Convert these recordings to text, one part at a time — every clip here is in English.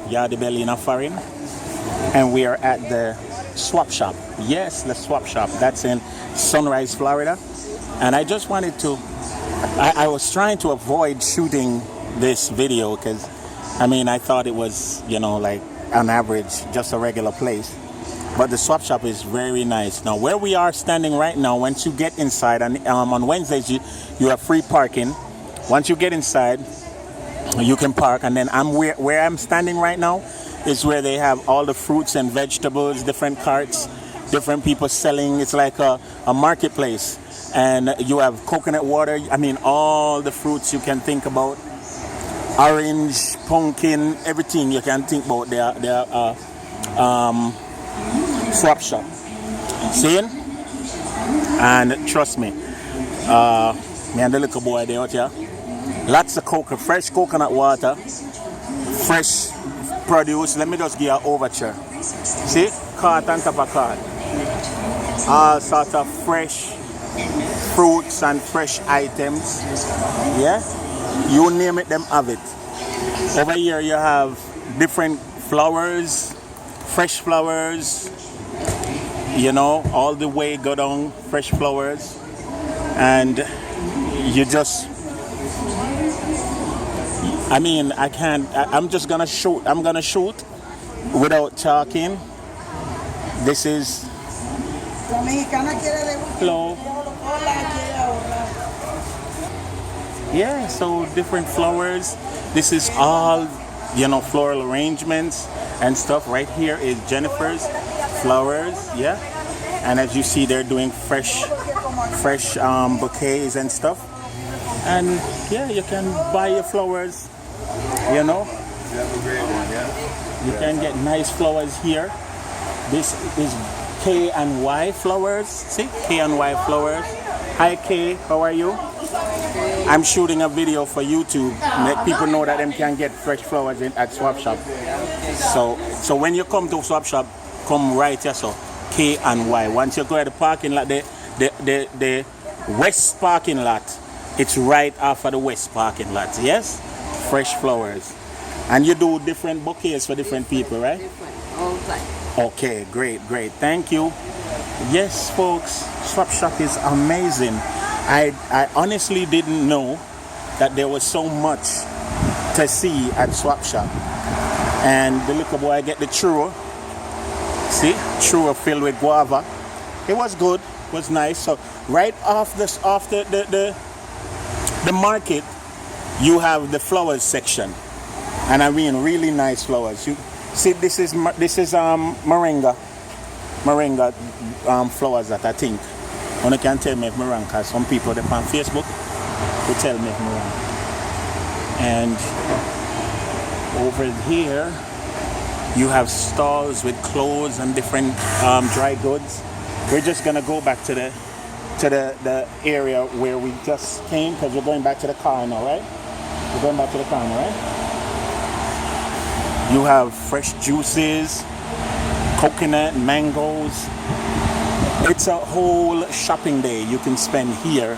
Yardie in Foreign, and we are at the Swap Shop. Yes, the Swap Shop. That's in Sunrise, Florida. And I just wanted to, I was trying to avoid shooting this video because, I mean, I thought it was, you know, like on average, just a regular place. But the Swap Shop is very nice. Now, where we are standing right now, once you get inside, and on Wednesdays, you have free parking. Once you get inside, you can park. And then where I'm standing right now is where they have all the fruits and vegetables, different carts, different people selling. It's like a marketplace. And you have coconut water. I mean, all the fruits you can think about. Orange, pumpkin, everything you can think about. They are Swap Shop. See? And trust me, me and the little boy there out here. Lots of fresh coconut water, fresh produce. Let me just give you an overture. See? Cart on top of cart. All sorts of fresh fruits and fresh items. Yeah? You name it, them have it. Over here you have different flowers, fresh flowers, you know, all the way go down, fresh flowers. And you just, I mean, I'm just gonna shoot. I'm gonna shoot without talking. This is hello. Yeah, so different flowers. This is all, you know, floral arrangements and stuff. Right here is Jennifer's flowers. Yeah, and as you see, they're doing fresh bouquets and stuff. And yeah, you can buy your flowers, you know. You have a great one, yeah. You can get nice flowers here. This is K&Y flowers. See, K&Y flowers. Hi K, how are you? I'm shooting a video for YouTube. Let people know that them can get fresh flowers at Swap Shop. So when you come to Swap Shop, come right here, so K&Y. Once you go at the parking lot, the west parking lot, it's right off of the west parking lot. Yes, fresh flowers, and you do different bouquets for different people, right? Different, all time. Okay, great. Thank you. Yes, folks, Swap Shop is amazing. I honestly didn't know that there was so much to see at Swap Shop. And the little boy get the churro. See, churro filled with guava. It was good, it was nice. So right off the market, you have the flowers section, and I mean really nice flowers. You see, this is moringa flowers that I think. And you can tell me if I'm wrong, because some people that on Facebook will tell me if I'm wrong. And over here, you have stalls with clothes and different dry goods. We're just gonna go back to the area where we just came, because we're going back to the car now, right? We're going back to the car now, right? You have fresh juices, coconut, mangoes. It's a whole shopping day you can spend here.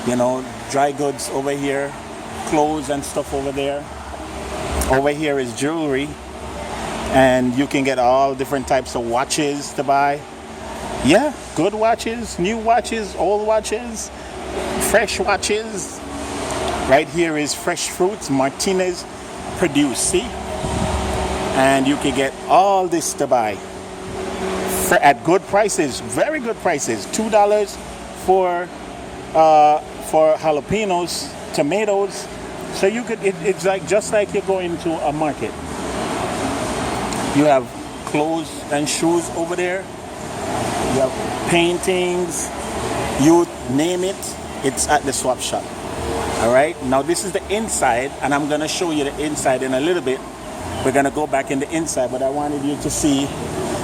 You know, dry goods over here, clothes and stuff over there. Over here is jewelry, and you can get all different types of watches to buy. Yeah, good watches, new watches, old watches, fresh watches. Right here is fresh fruits, Martinez produce, see? And you can get all this to buy at good prices, very good prices. $2 for jalapenos, tomatoes. So you could, it's like just like you're going to a market. You have clothes and shoes over there. You have paintings. You name it, it's at the Swap Shop. All right. Now this is the inside, and I'm gonna show you the inside in a little bit. We're gonna go back in the inside, but I wanted you to see.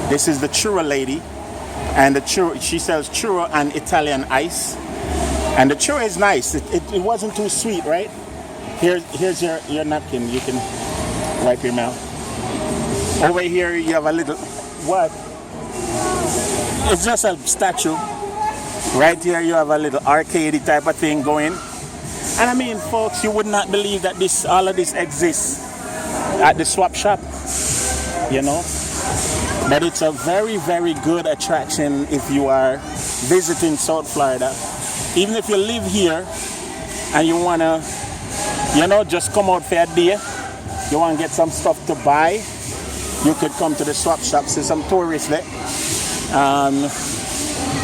This is the churro lady, and the churro, she sells churro and Italian ice, and the churro is nice. It wasn't too sweet, right? Here's your napkin. You can wipe your mouth. Over here you have a little, what? It's just a statue. Right here you have a little arcade type of thing going. And I mean, folks, you would not believe that all of this exists at the Swap Shop. you know. But it's a very, very good attraction if you are visiting South Florida. Even if you live here and you want to, you know, just come out for a day, you want to get some stuff to buy, you could come to the swap shop, see some tourists there.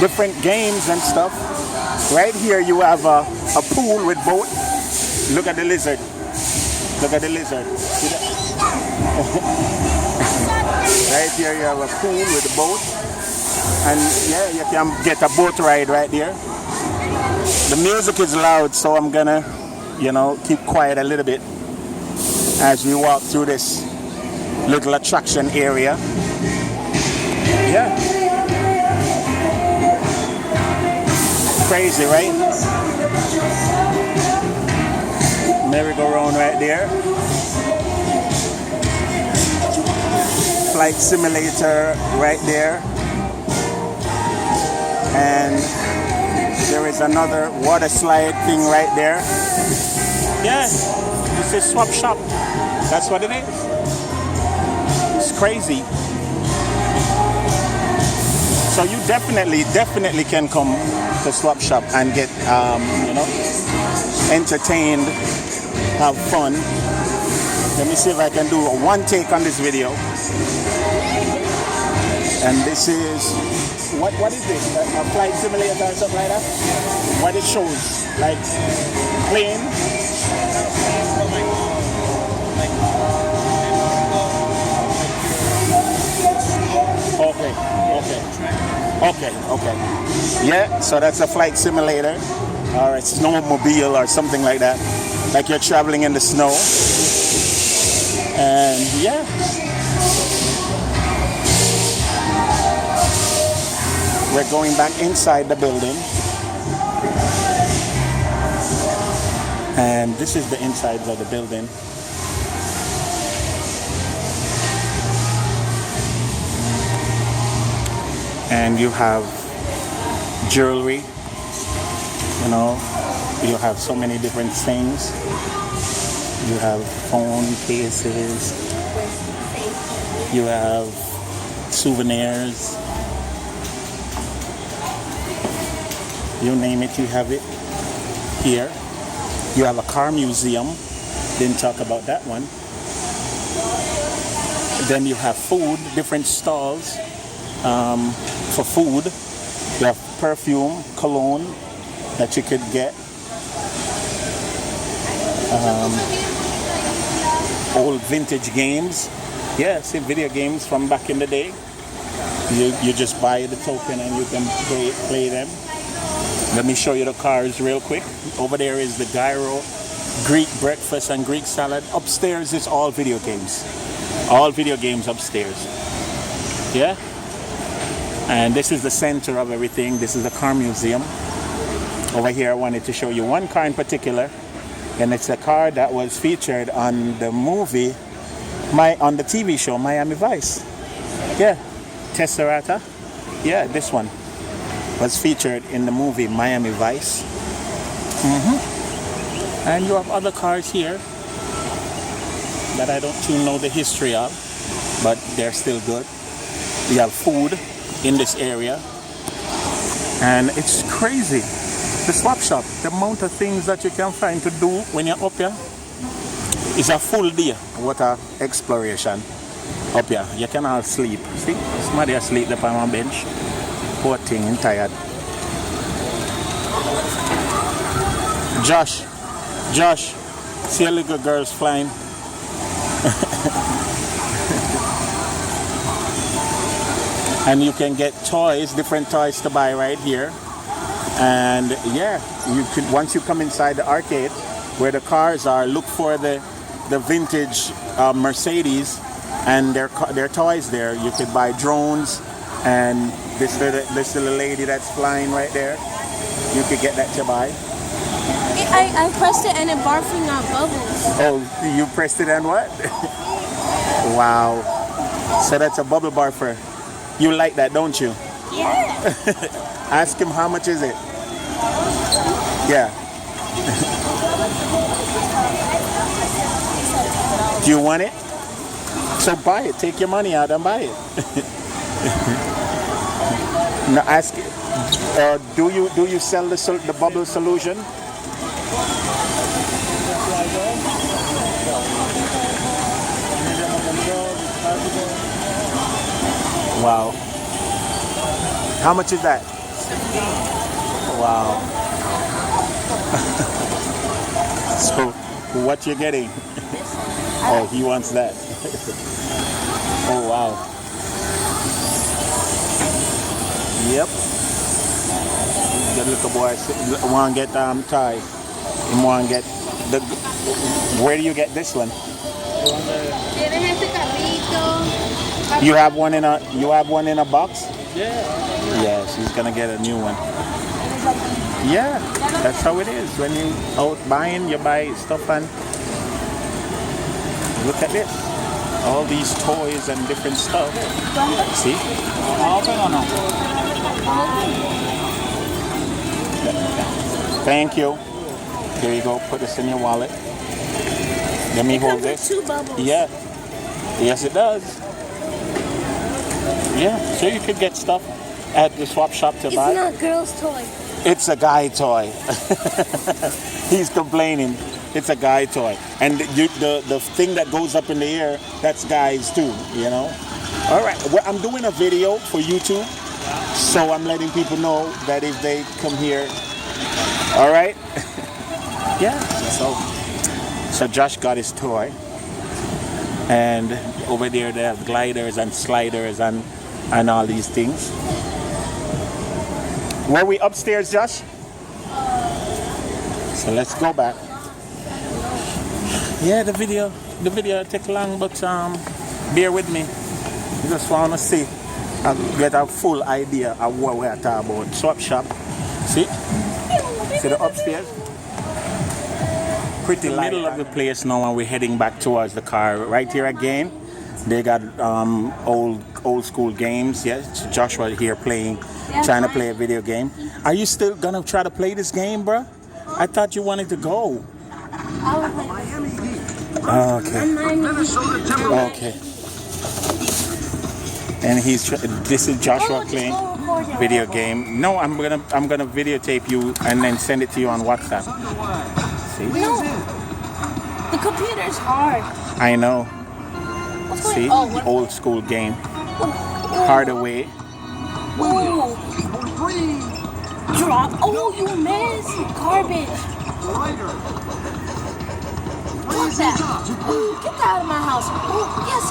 Different games and stuff. Right here you have a pool with boat. Look at the lizard. Look at the lizard. See that? Right here you have a pool with a boat. And yeah, you can get a boat ride right there. The music is loud, so I'm gonna, you know, keep quiet a little bit as we walk through this little attraction area. Yeah. Crazy, right? Merry-go-round right there. Flight simulator right there. And there is another water slide thing right there. Yeah, this is Swap Shop. That's what it is. It's crazy. So you definitely can come to Swap Shop and get, you know, entertained, have fun. Let me see if I can do one take on this video. And this is, what is this? A flight simulator or something like that? What it shows? Like plane? Okay. Yeah, so that's a flight simulator or a snowmobile or something like that. Like you're traveling in the snow. And yeah. We're going back inside the building. And this is the insides of the building. And you have jewelry, you know, you have so many different things. You have phone cases, you have souvenirs, you name it, you have it here. You have a car museum, didn't talk about that one. Then you have food, different stalls. For food, you have perfume, cologne that you could get. Old vintage games. Yeah, see, video games from back in the day. You just buy the token and you can play them. Let me show you the cars real quick. Over there is the gyro, Greek breakfast and Greek salad. Upstairs is all video games. All video games upstairs. Yeah? And this is the center of everything. This is the car museum. Over here I wanted to show you one car in particular. And it's a car that was featured on the movie, on the TV show Miami Vice. Yeah, Tesserata. Yeah, this one was featured in the movie Miami Vice. And you have other cars here that I don't too know the history of, but they're still good. You have food in this area, and it's crazy. The swap shop, the amount of things that you can find to do when you're up here is a full day. What a exploration up here. You can all sleep. See, somebody asleep up on one bench. Poor thing, I'm tired. Josh, see a little girls flying. And you can get toys, different toys to buy right here. And yeah, you could, once you come inside the arcade where the cars are, look for the vintage Mercedes and their toys there. You could buy drones, and this little lady that's flying right there, you could get that to buy. I pressed it and it barfing out bubbles. Oh, you pressed it and what? Wow. So that's a bubble barfer. You like that, don't you? Yeah. Ask him how much is it? Yeah. Do you want it? So buy it. Take your money out and buy it. Now ask. Do you sell the bubble solution? Wow. How much is that? Wow. So what you getting? Oh, he wants that. Oh wow. Yep. The little boy want to get tie. He want to get the. Where do you get this one? You have one in a box? Yeah. Yes, he's gonna get a new one. Yeah, that's how it is. When you out buying, you buy stuff and look at this. All these toys and different stuff. See? Open or no? Thank you. There you go. Put this in your wallet. Let me hold this. Two bubbles. Yeah. Yes, it does. Yeah. So you could get stuff at the swap shop to buy. It's not a girl's toy. It's a guy toy. He's complaining. It's a guy toy. And the thing that goes up in the air, that's guys too, you know? All right. Well, I'm doing a video for YouTube. So I'm letting people know that if they come here, all right? Yeah. So Josh got his toy. And over there they have gliders and sliders and all these things. Were we upstairs, Josh? So let's go back. Yeah, the video take long, but bear with me. You just want to see, get a full idea of what we're talking about. Swap shop. See the upstairs? Pretty light. Middle of the place now, and we're heading back towards the car. Right here again, they got old school games. Yes, Joshua here trying to play a video game. Are you still gonna try to play this game, bro? I thought you wanted to go. Okay. And this is Joshua playing video game. No, I'm gonna videotape you and then send it to you on WhatsApp. See? No. The computer's hard. I know. See? Oh, Old school game. Harder way. Ooh. Drop. Oh, you missed. Garbage. What's that? Ooh, get that out of my house. Oh, yes.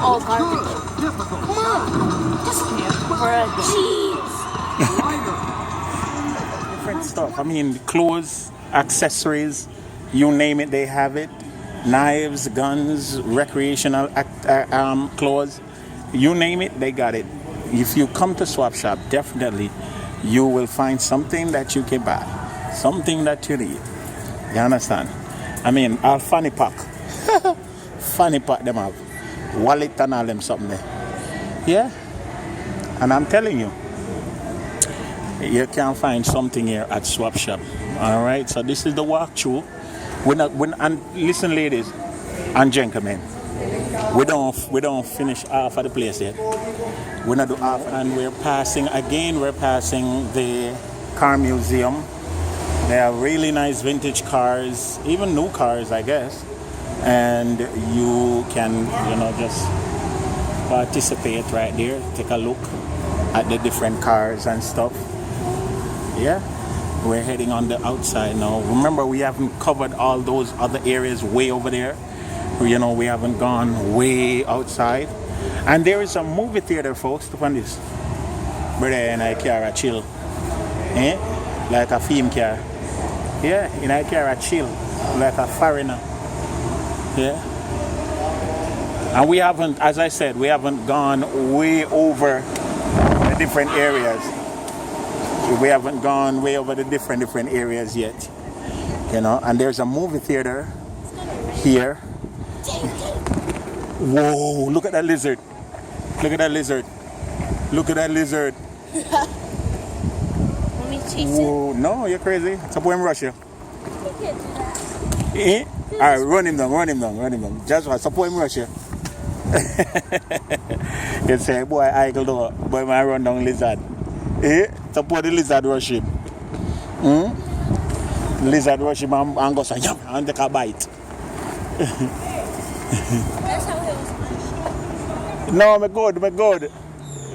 Oh, garbage. Come on. Just jeez. Different stuff. I mean, clothes, accessories, you name it, they have it. Knives, guns, recreational clothes, you name it, they got it. If you come to Swap Shop, definitely you will find something that you can buy, something that you need. You understand? I mean, all fanny pack. Fanny pack them have. Wallet and all them something there. Yeah? And I'm telling you, you can find something here at Swap Shop. All right? So this is the walkthrough. And listen, ladies and gentlemen, we don't finish half of the place yet. We're not do half, and we're passing the car museum. They have really nice vintage cars, even new cars, I guess. And you can, just participate right there. Take a look at the different cars and stuff. Yeah. We're heading on the outside now. Remember, we haven't covered all those other areas way over there. We haven't gone way outside. And there is a movie theater, folks. Look on this. Brother and I car a chill. Like a film car. Yeah, in a car a chill. Like a foreigner. Yeah. And we haven't, as I said, we haven't gone way over the different areas. We haven't gone way over the different areas yet, and there's a movie theater here. Whoa, look at that lizard. Look at that lizard. Look at that lizard. Let me chase it. Whoa, no, you're crazy. It's a boy in Russia. You can't do that. Alright, run him down. Just support him rush you. You say, boy, I go do, boy, I run down lizard. Eh? Support the lizard rush him. Lizard rush him and go say, yum, and take a bite. That's how he was. No, me good.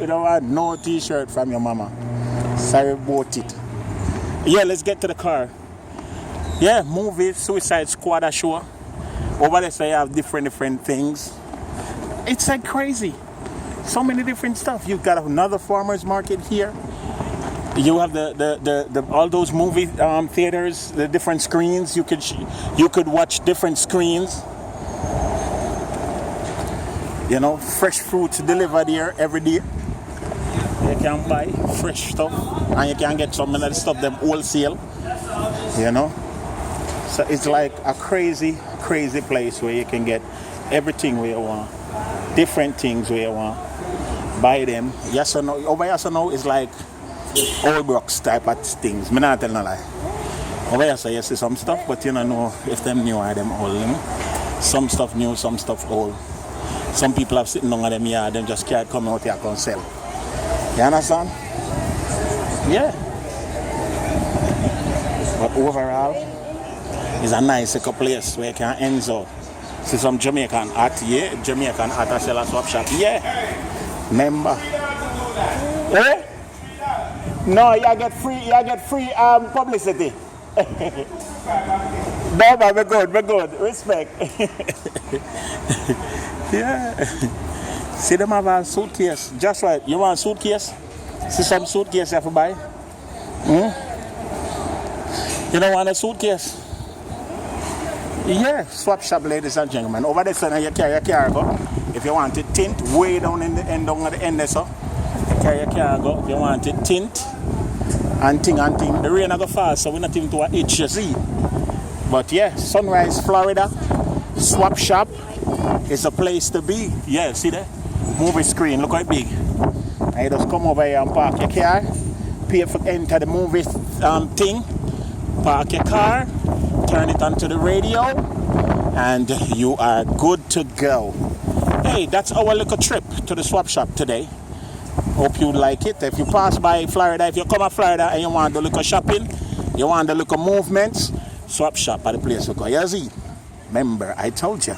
You don't want no t-shirt from your mama. Sorry about it. Yeah, let's get to the car. Yeah, movie, Suicide Squad a show. Over there, so you have different things. It's like crazy. So many different stuff. You've got another farmer's market here. You have the all those movie theaters, the different screens. You could watch different screens. You know, fresh fruits delivered here every day. You can buy fresh stuff, and you can get some of the stuff them wholesale. You know, so it's like a crazy place where you can get everything where you want, different things where you want. Buy them. Yes or no? Over yes or no is like old Brooks type of things. Me not tell no lie. Over here so you see some stuff, but you don't know if them new or them old. You know? Some stuff new, some stuff old. Some people have sitting on them yard, them just can't come out here and sell. You understand? Yeah. But overall, it's a nice little place where you can end up. See some Jamaican art, yeah. Jamaican art I sell a swap shop, yeah. Remember? Eh? No, you get free publicity. No, but we're good. Respect. Yeah. See them have a suitcase. Just right. You want a suitcase? See some suitcase you have to buy? You don't want a suitcase? Yeah, Swap Shop, ladies and gentlemen. Over there, so you carry your cargo. If you want it tint, way down in the end, down at the end there, so you carry your cargo. If you want it tint, and ting. The rain will go fast, so we're not even to a itch, you see. But yeah, Sunrise, Florida, Swap Shop is a place to be. Yeah, see there? Movie screen, look how big. And you just come over here and park your car, pay for enter the movie thing, park your car, turn it onto the radio, and you are good to go. Hey, that's our little trip to the Swap Shop today. Hope you like it. If you pass by Florida, if you come to Florida and you want to look at shopping, you want to look at movements, Swap Shop at the place to go. You see? Remember, I told you.